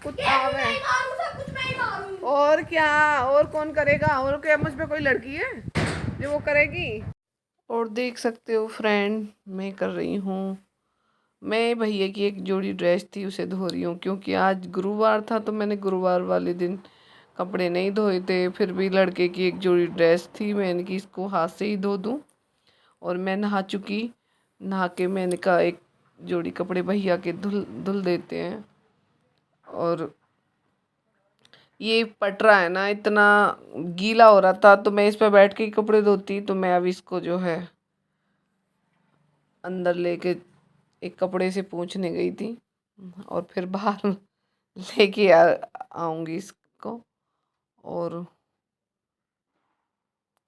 कुछ आवे। और क्या, और कौन करेगा? और क्या मुझ पे कोई लड़की है जो वो करेगी? और देख सकते हो फ्रेंड, मैं कर रही हूँ, मैं भैया की एक जोड़ी ड्रेस थी उसे धो रही हूँ, क्योंकि आज गुरुवार था तो मैंने गुरुवार वाले दिन कपड़े नहीं धोए थे। फिर भी लड़के की एक जोड़ी ड्रेस थी, मैंने कि इसको हाथ से ही धो दूँ। और मैं नहा चुकी, नहा के मैंने कहा एक जोड़ी कपड़े भैया के धुल धुल देते हैं। और ये पटरा है ना, इतना गीला हो रहा था तो मैं इस पे बैठ के ही कपड़े धोती, तो मैं अब इसको जो है अंदर लेके एक कपड़े से पोंछने गई थी और फिर बाहर लेके आऊंगी इसको। और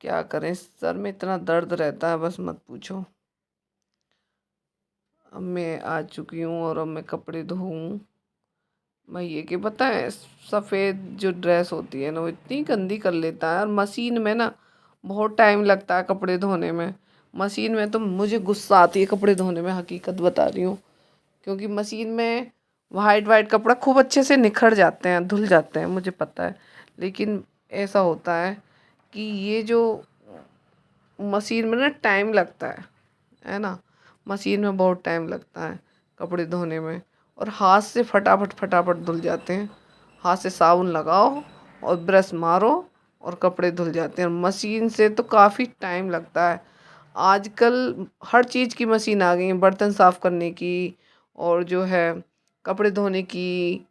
क्या करें, सर में इतना दर्द रहता है बस मत पूछो। अब मैं आ चुकी हूँ और अब मैं कपड़े धोऊं। भैया के पता है, सफ़ेद जो ड्रेस होती है ना वो इतनी गंदी कर लेता है, और मशीन में ना बहुत टाइम लगता है कपड़े धोने में। मशीन में तो मुझे गुस्सा आती है कपड़े धोने में, हकीकत बता रही हूँ। क्योंकि मशीन में वाइट वाइट कपड़ा खूब अच्छे से निखर जाते हैं, धुल जाते हैं, मुझे पता है। लेकिन ऐसा होता है कि ये जो मशीन में ना टाइम लगता है ना, मशीन में बहुत टाइम लगता है कपड़े धोने में। और हाथ से फटाफट फटाफट धुल जाते हैं, हाथ से साबुन लगाओ और ब्रश मारो और कपड़े धुल जाते हैं। मशीन से तो काफ़ी टाइम लगता है। आजकल हर चीज़ की मशीन आ गई है, बर्तन साफ़ करने की, और जो है कपड़े धोने की,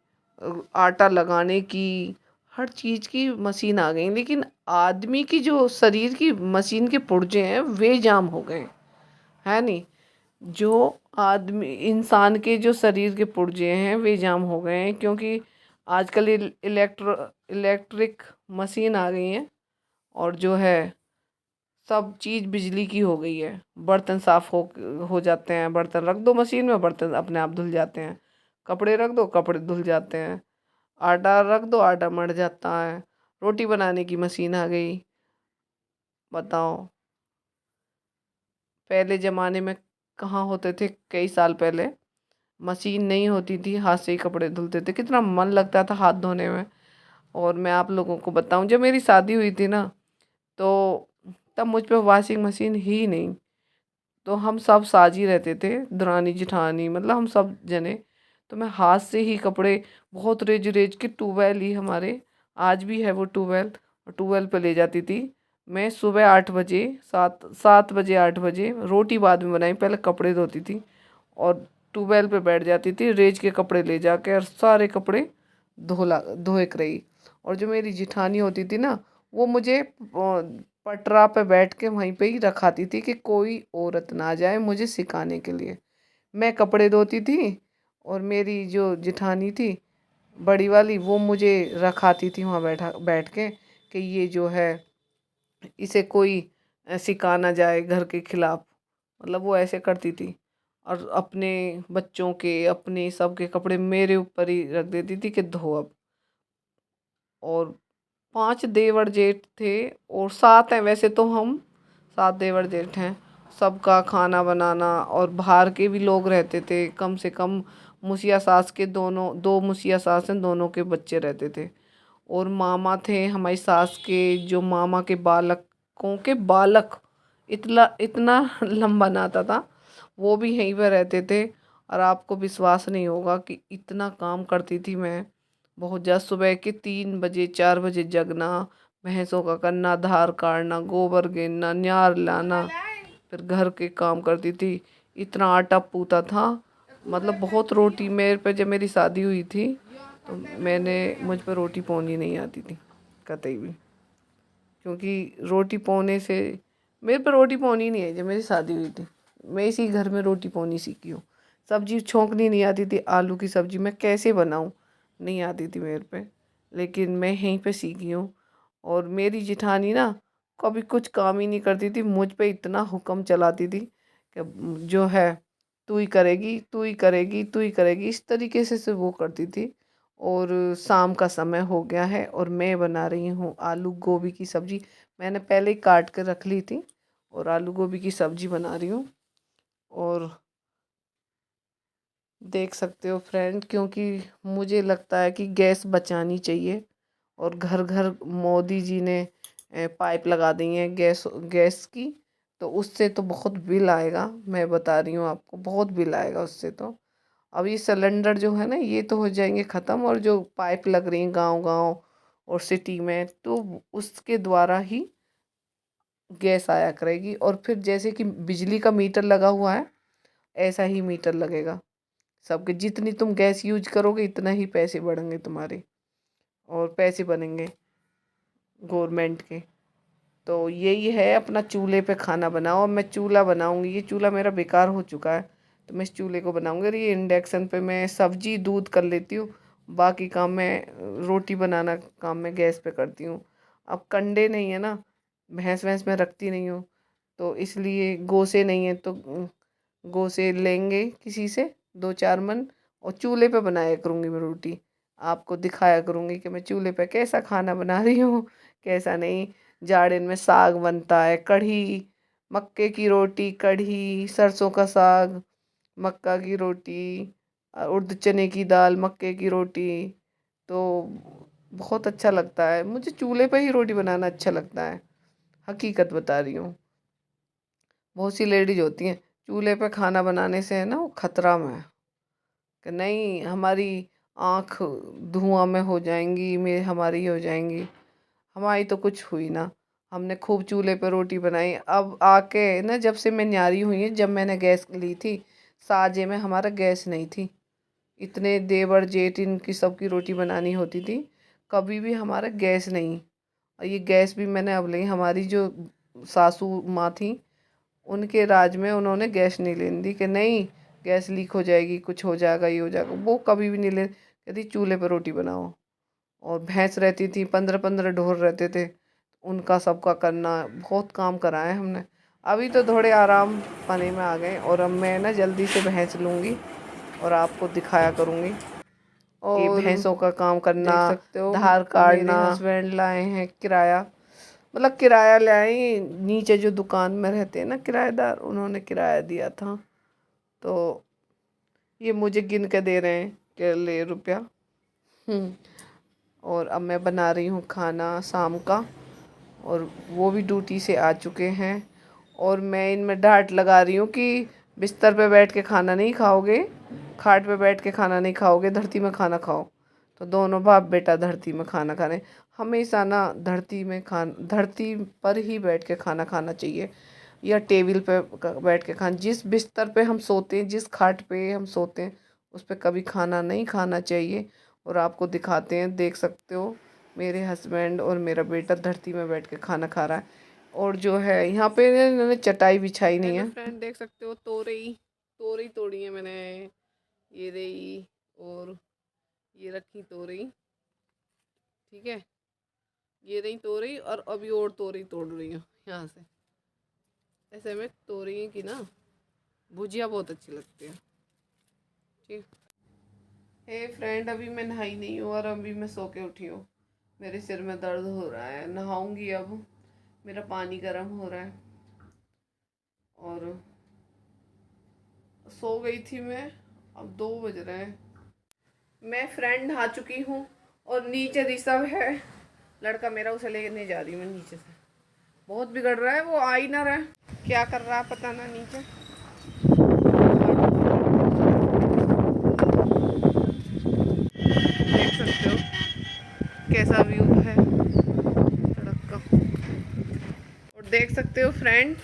आटा लगाने की, हर चीज़ की मशीन आ गई। लेकिन आदमी की जो शरीर की मशीन के पुर्जे हैं वे जाम हो गए है नहीं। जो आदमी इंसान के जो शरीर के पुर्जे हैं वे जाम हो गए हैं, क्योंकि आजकल इलेक्ट्रिक मशीन आ गई हैं। और जो है सब चीज़ बिजली की हो गई है। बर्तन साफ़ हो जाते हैं, बर्तन रख दो मशीन में बर्तन अपने आप धुल जाते हैं, कपड़े रख दो कपड़े धुल जाते हैं, आटा रख दो आटा मर जाता है। रोटी बनाने की मशीन आ गई। बताओ, पहले ज़माने में कहाँ होते थे? कई साल पहले मशीन नहीं होती थी, हाथ से ही कपड़े धुलते थे, कितना मन लगता था हाथ धोने में। और मैं आप लोगों को बताऊं, जब मेरी शादी हुई थी ना, तो तब मुझ पे वॉशिंग मशीन ही नहीं। तो हम सब साझी रहते थे, दरानी जिठानी, मतलब हम सब जने। तो मैं हाथ से ही कपड़े, बहुत रेज रेज के ट्यूबवेल ही हमारे आज भी है वो ट्यूबवेल, और ट्यूबवेल पे ले जाती थी मैं सुबह 8 बजे, 7 7 बजे 8 बजे। रोटी बाद में बनाई, पहले कपड़े धोती थी और ट्यूबवेल पे बैठ जाती थी, रेज के कपड़े ले जाके और सारे कपड़े धोए के रही। और जो मेरी जिठानी होती थी ना, वो मुझे पटरा पे बैठ के वहीं पे ही रखाती थी कि कोई औरत ना जाए मुझे सिखाने के लिए। मैं कपड़े धोती थी और मेरी जो जिठानी थी बड़ी वाली, वो मुझे रखाती थी वहाँ बैठ के कि ये जो है इसे कोई सिखा ना जाए घर के खिलाफ। मतलब वो ऐसे करती थी। और अपने बच्चों के, अपने सबके कपड़े मेरे ऊपर ही रख देती थी कि धो अब। और 5 देवर जेठ थे, और 7 हैं वैसे तो हम, 7 देवर जेठ हैं। सबका खाना बनाना, और बाहर के भी लोग रहते थे, कम से कम मुखिया सास के दोनों, 2 मुखिया सास हैं, दोनों के बच्चे रहते थे। और मामा थे हमारी सास के, जो मामा के बालकों के बालक, इतना इतना लंबा नाता था, वो भी यहीं पर रहते थे। और आपको विश्वास नहीं होगा कि इतना काम करती थी मैं बहुत ज़्यादा। सुबह के 3 बजे 4 बजे जगना, भैंसों का करना, धार काटना, गोबर गिरना, न्यार लाना, फिर घर के काम करती थी। इतना आटा पूता था, मतलब बहुत रोटी। मेरे पे जब मेरी शादी हुई थी तो मुझ पर रोटी पौनी नहीं आती थी कतई भी, क्योंकि रोटी पौने से, मेरे पर रोटी पौनी नहीं है। जब मेरी शादी हुई थी मैं इसी घर में रोटी पौनी सीखी हूँ। सब्जी छोंकनी नहीं आती थी, आलू की सब्जी मैं कैसे बनाऊँ नहीं आती थी मेरे पे, लेकिन मैं यहीं पे सीखी हूँ। और मेरी जिठानी ना कभी कुछ काम ही नहीं करती थी, मुझ पे इतना हुक्म चलाती थी कि जो है तू ही करेगी तू ही करेगी तू ही करेगी, इस तरीके से वो करती थी। और शाम का समय हो गया है और मैं बना रही हूँ आलू गोभी की सब्ज़ी। मैंने पहले ही काट कर रख ली थी और आलू गोभी की सब्ज़ी बना रही हूँ। और देख सकते हो फ्रेंड, क्योंकि मुझे लगता है कि गैस बचानी चाहिए। और घर घर मोदी जी ने पाइप लगा दी है गैस गैस की, तो उससे तो बहुत बिल आएगा। मैं बता रही हूँ आपको, बहुत बिल आएगा उससे तो। अब ये सिलेंडर जो है ना, ये तो हो जाएंगे ख़त्म, और जो पाइप लग रही हैं गांव गांव और सिटी में, तो उसके द्वारा ही गैस आया करेगी। और फिर जैसे कि बिजली का मीटर लगा हुआ है, ऐसा ही मीटर लगेगा सबके। जितनी तुम गैस यूज करोगे इतना ही पैसे बढ़ेंगे तुम्हारे, और पैसे बनेंगे गवर्नमेंट के। तो यही है, अपना चूल्हे पे खाना बनाओ। मैं चूल्हा बनाऊंगी, ये चूल्हा मेरा बेकार हो चुका है, तो मैं इस चूल्हे को बनाऊंगी। और ये इंडक्शन पे मैं सब्जी दूध कर लेती हूँ, बाकी काम मैं रोटी बनाना काम मैं गैस पे करती हूँ। अब कंडे नहीं है ना, भैंस भैंस मैं रखती नहीं हूँ, तो इसलिए गोसे नहीं है, तो गोसे लेंगे किसी से 2-4 मन, और चूल्हे पे बनाया करूँगी मैं रोटी। आपको दिखाया करूँगी कि मैं चूल्हे पे कैसा खाना बना रही हूँ, कैसा नहीं। जाड़े में साग बनता है, कढ़ी, मक्के की रोटी, कढ़ी, सरसों का साग, मक्का की रोटी, उर्द चने की दाल, मक्के की रोटी, तो बहुत अच्छा लगता है मुझे। चूल्हे पे ही रोटी बनाना अच्छा लगता है, हकीकत बता रही हूँ। बहुत सी लेडीज होती हैं चूल्हे पे खाना बनाने से है ना, वो खतरा में है कि नहीं हमारी आँख धुआं में हो जाएंगी, में हमारी हो जाएंगी। हमारी तो कुछ हुई ना, हमने खूब चूल्हे पे रोटी बनाई। अब आके ना, जब से मैं न्यारी हुई है, जब मैंने गैस ली थी, साजे में हमारा गैस नहीं थी। इतने देवर जेठ इनकी सबकी रोटी बनानी होती थी, कभी भी हमारा गैस नहीं। और ये गैस भी मैंने अब ली। हमारी जो सासू माँ थी, उनके राज में उन्होंने गैस नहीं लेने दी कि नहीं गैस लीक हो जाएगी, कुछ हो जाएगा, ये हो जाएगा, वो कभी भी नहीं ले। कहती चूल्हे पर रोटी बनाओ। और भैंस रहती थी, 15-15 ढोर रहते थे, उनका सबका करना, बहुत काम कराए हमने। अभी तो थोड़े आराम पाने में आ गए, और अब मैं ना जल्दी से भैंस लूँगी और आपको दिखाया करूँगी कि और भैंसों का काम करना। देख सकते हो धार मेरे काटना, हस्बैंड लाए हैं किराया, मतलब किराया ले आए। नीचे जो दुकान में रहते हैं ना किराएदार, उन्होंने किराया दिया था, तो ये मुझे गिन के दे रहे हैं कि ले रुपया। और अब मैं बना रही हूँ खाना शाम का, और वो भी ड्यूटी से आ चुके हैं। और मैं इनमें डांट लगा रही हूँ कि बिस्तर पे बैठ के खाना नहीं खाओगे, खाट पे बैठ के खाना नहीं खाओगे, धरती में खाना खाओ। तो दोनों बाप बेटा धरती में खाना खा रहे हैं। हमेशा ना धरती पर ही बैठ के खाना खाना चाहिए, या टेबल पे बैठ के खाना। जिस बिस्तर पे हम सोते हैं, जिस खाट पे हम सोते हैं, उस पर कभी खाना नहीं खाना चाहिए। और आपको दिखाते हैं, देख सकते हो मेरे हस्बैंड और मेरा बेटा धरती में बैठ के खाना खा रहा है। और जो है यहाँ पे इन्होंने चटाई बिछाई नहीं है। फ्रेंड देख सकते हो, तोरई तोरई तोड़ी है मैंने, ये रही, और ये रखी तोरई, ठीक है। ये रही तोरई, और अभी और तोरई तोड़ रही हूँ यहाँ से। ऐसे में तोरई की ना भुजिया बहुत अच्छी लगती है, ठीक। हे फ्रेंड, अभी मैं नहाई नहीं हूँ, और अभी मैं सो के उठी हूँ। मेरे सिर में दर्द हो रहा है, नहाऊंगी अब। मेरा पानी गर्म हो रहा है, और सो गई थी मैं। अब 2 बज रहे हैं। मैं फ्रेंड नहा चुकी हूँ, और नीचे ऋषभ है लड़का मेरा, उसे लेने जा रही हूँ मैं नीचे से। बहुत बिगड़ रहा है, वो आ ही ना रहा है, क्या कर रहा है पता ना नीचे। देख सकते हो कैसा व्यू है सड़क का। और देख सकते हो फ्रेंड,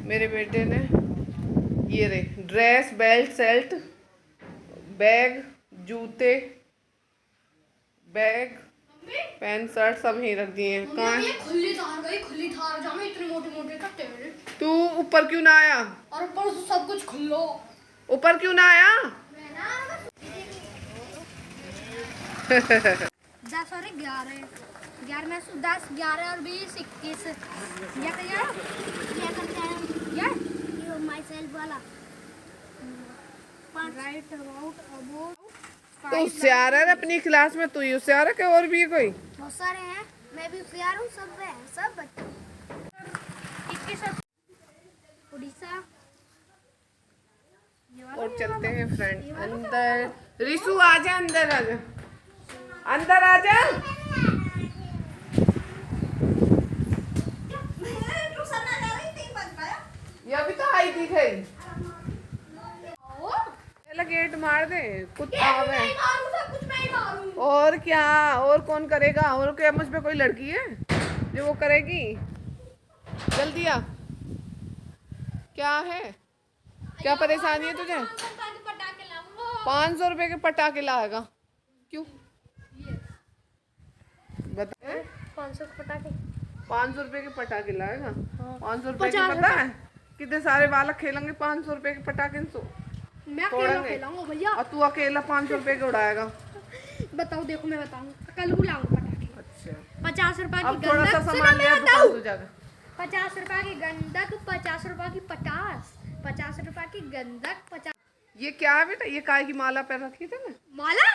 मेरे बेटे ने ये रे ड्रेस, बेल्ट, सेल्ट, बैग, जूते, बैग, पैंट शर्ट सब यहीं रख दिए हैं। कहाँ है? खुली थार गई, खुली थार जामे इतने मोटे मोटे कट्टे मेरे। तू ऊपर क्यों ना आया? और ऊपर से सब कुछ खुल्लो। ऊपर क्यों ना आया? 10 और 11, 11 में 10, 11 और 20, 21। ये क्या करते हैं ये माई सेल्फ वाला राइट अबाउट अबाउट। तो होशियार है अपनी क्लास में, तू ही होशियार है कि और भी है कोई? बहुत सारे हैं, मैं भी होशियार हूँ, सब है, सब बच्चे। 21 उड़ीसा, ये और चलते हैं फ्रेंड अंदर। रिशु आजा, अंदर आजा, अंदर आजा। ये अभी तो आई थी गई। पहले गेट मार दे, कुत्ता आवे। और क्या, और कौन करेगा? और क्या मुझ पे कोई लड़की है जो वो करेगी? जल्दी आ। क्या है, क्या परेशानी है तुझे? 500 रुपए के पटाखे लाएगा? क्यों बता? 500 पटाखे, 500 रुपए के पटाखे लाएगा? 500 रुपए के 50 पता है कितने सारे बालक खेलेंगे 500 रुपए के पटाखे से? मैं अकेला खेलूंगा भैया। और तू अकेला 500 रुपए के उड़ाएगा? बताओ, देखो मैं बताऊँ, कल को लाऊंगा पटाखे। अच्छा, 50 रुपए की अब थोड़ा सा गंदक, सामान ले दुकान से जाकर। 50 रुपए की गंदक, 50 रुपए की पटास, 50 रुपए की गंदक, 50। ये क्या है बेटा? ये काय की माला पे रखी थी ना? माला?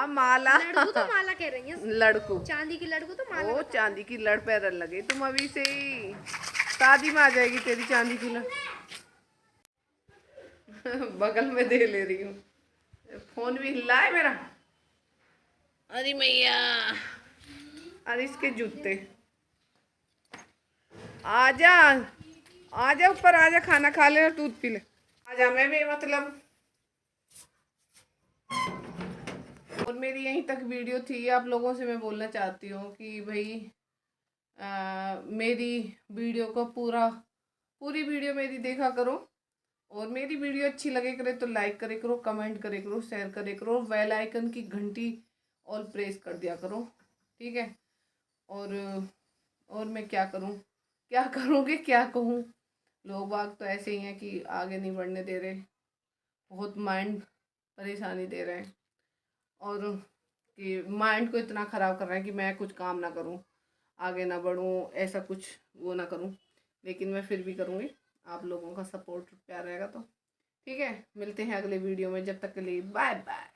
माला। लड़कू तो माला कह रही है। लड़कू, चांदी की लड़कू तो माला। ओ चांदी की लड़ पैर लगे तुम अभी से ही। शादी में आ जाएगी तेरी चांदी की लड़। बगल में दे ले रही हूँ। फोन भी हिला है मेरा। अरे मैया, अरे इसके जूते। आजा, आजा ऊपर आजा, खाना खा ले और दूध पी ले। आजा, मैं भी मतलब। और मेरी यहीं तक वीडियो थी। आप लोगों से मैं बोलना चाहती हूँ कि भाई मेरी वीडियो को पूरी वीडियो मेरी देखा करो। और मेरी वीडियो अच्छी लगे करे तो लाइक करे करो, कमेंट करे करो, शेयर करे करो, बेल आइकन की घंटी ऑल प्रेस कर दिया करो, ठीक है? और मैं क्या करूँ, क्या करूँगी, क्या कहूँ? लोग बाग तो ऐसे ही हैं कि आगे नहीं बढ़ने दे रहे, बहुत माइंड परेशानी दे रहे हैं। और कि माइंड को इतना ख़राब कर रहे हैं कि मैं कुछ काम ना करूं, आगे ना बढ़ूं, ऐसा कुछ वो ना करूं। लेकिन मैं फिर भी करूंगी, आप लोगों का सपोर्ट प्यार रहेगा तो। ठीक है, मिलते हैं अगले वीडियो में। जब तक के लिए बाय बाय।